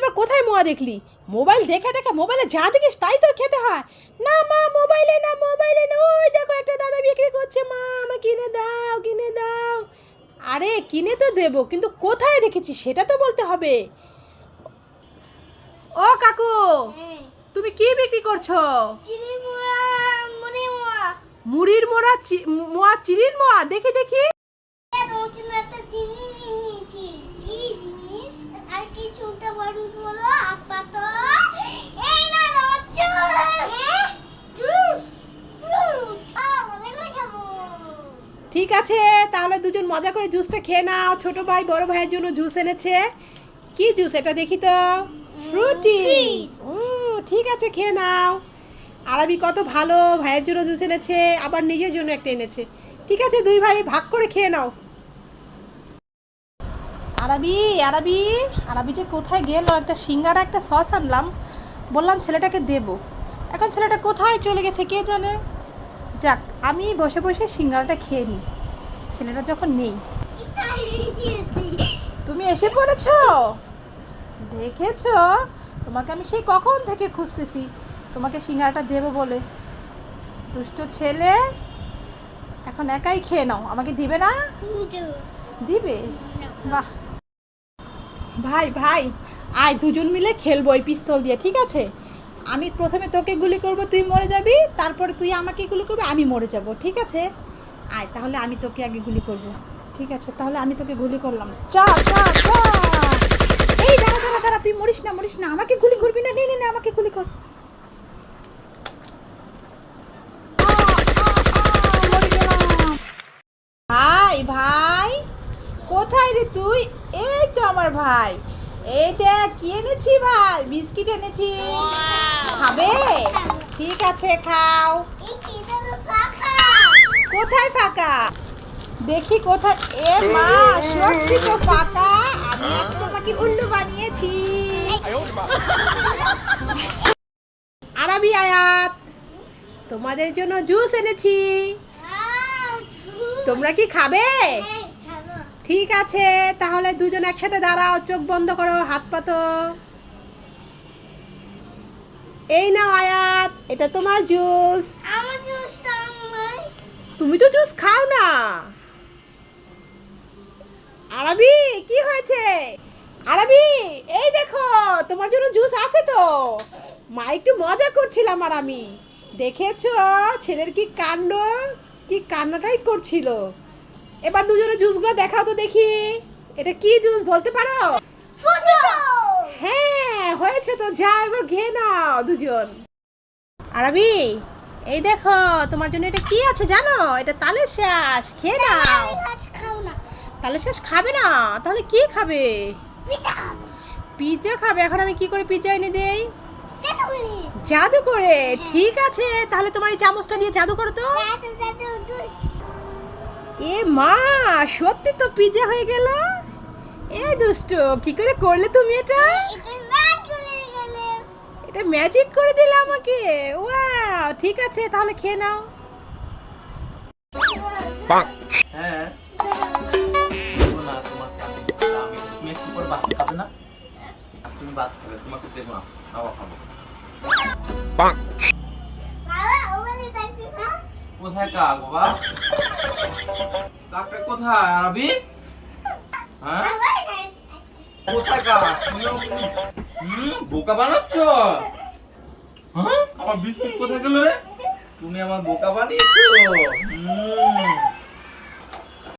এবার কোথায় মোয়া দেখলি? মোবাইল দেখে দেখে মোবাইলে যা দেখিস তাই তোর খেতে হয়। না মা, মোবাইলে না, মোবাইলে না, ওই দেখো একটা দাদা বিক্রি করছে, মা আমাকে কিনে দাও, কিনে দাও। আরে কিনে তো দেবো, কিন্তু কোথায় দেখেছিস সেটা তো বলতে হবে। ও কাকু, তুমি কি বিক্রি করছো? মুড়ির মোড়া, মোয়া, চিনির মোয়া? দেখি দেখি। ঠিক আছে, তাহলে দুজন মজা করে জুসটা খেয়ে নাও। ছোট ভাই বড় ভাইয়ের জন্য জুস এনেছে। কি জুস এটা দেখি তো? ফ্রুটি। ও ঠিক আছে, খেয়ে নাও। আরবি কত ভালো, ভাইয়ের জন্য জুস এনেছে, আবার নিজের জন্য একটা এনেছে। ঠিক আছে, দুই ভাই ভাগ করে খেয়ে নাও। আরবি আরবি আরবি যে কোথায় গেল? একটা সিঙ্গারা একটা সস আনলাম, বললাম ছেলেটাকে দেব, এখন ছেলেটা কোথায় চলে গেছে কে জানে। যাক, আমি বসে বসে সিঙ্গারাটা খেয়ে নিই, ছেলেটা যখন নেই। তুমি এসে পড়েছো, দেখেছো? তোমাকে আমি সেই কখন থেকে খুঁজতেছি, তোমাকে সিঙ্গারাটা দেবো বলে। দুষ্ট ছেলে, এখন একাই খেয়ে নাও, আমাকে দিবে না? দিবে? বাহ। ভাই ভাই, আয় দুজন মিলে খেলবো ওই পিস্তল দিয়ে, ঠিক আছে? আমি প্রথমে তোকে গুলি করব, তুই মরে যাবি, তারপরে তুই আমাকে গুলি করবি, আমি মরে যাব, ঠিক আছে? আয় তাহলে আমি তোকে আগে গুলি করব। ঠিক আছে, তাহলে আমি তোকে গুলি করলাম। চা চা চা। এই দাঁড়া দাঁড়া দাঁড়া, তুই মরিস না, মরিস না, আমাকে গুলি করবি না। নে নে নে, আমাকে গুলি কর। মরে গেলাম। ভাই ভাই, কোথায় রে তুই? এই তো আমার ভাই, এই দেখ কি এনেছি ভাই, বিস্কিট এনেছি, খাবে? ঠিক আছে খাও। কোথায় ফাঁকা? দেখি কোথায়। এ মা, সত্যি তো ফাঁকা। আমি আজ তোমাকে উল্লু বানিয়েছি। আরবি আয়াত, তোমাদের জন্য জুস এনেছি, তোমরা কি খাবে? ঠিক আছে, তাহলে দুজন একসাথে দাঁড়াও, চোখ বন্ধ করো, হাত পাতো। এই নাও আয়াত, এটা তোমার জুস। তুমি তো জুস খাও না। আরবি কি হয়েছে? আরবি, এই দেখো তোমার জন্য জুস আছে তো। মা একটু মজা করছিলাম, আর আমি দেখেছো ছেলের কি কাণ্ড, কি কান্নাটাই করছিল। এবার দুজনে জুসগুলো দেখাও তো দেখি, এটা কি জুস বলতে পারো? হ্যাঁ হয়েছে তো, যা এবার খেয়ে নাও দুজন। আরবি, এই দেখো তোমার জন্য এটা কি আছে জানো? এটা তালের শ্বাস, খেয়ে নাও। তালের শ্বাস খাবে না, তাহলে কি খাবে? পিৎজা খাবে। এখন আমি কি করে পিৎজা এনে দেই? জাদু করে? ঠিক আছে, তাহলে তোমার এই চামচটা দিয়ে জাদু করো তো। এ মা, সত্যি তো পিৎজা হয়ে গেল। এ দুষ্ট, কি করে করলে তুমি এটা? এটা ম্যাজিক করে দিলে আমাকে। ওয়াও, ঠিক আছে তাহলে খেয়ে নাও। হ্যাঁ, না তোমার তুমি একটু পর ভাত খাবে না? তুমি ভাত খাবে, তোমাকে দেবো না, খাওয়া খাবো। কোথায় কাক বাবা? কাকটা কোথায় আরবি? হ্যাঁ, কোথায় কাক? বোকা বানাচ্ছ? হ্যাঁ, আমার বিস্কুট কোথায় গেল রে? তুমি আমার বোকা বানিয়েছো।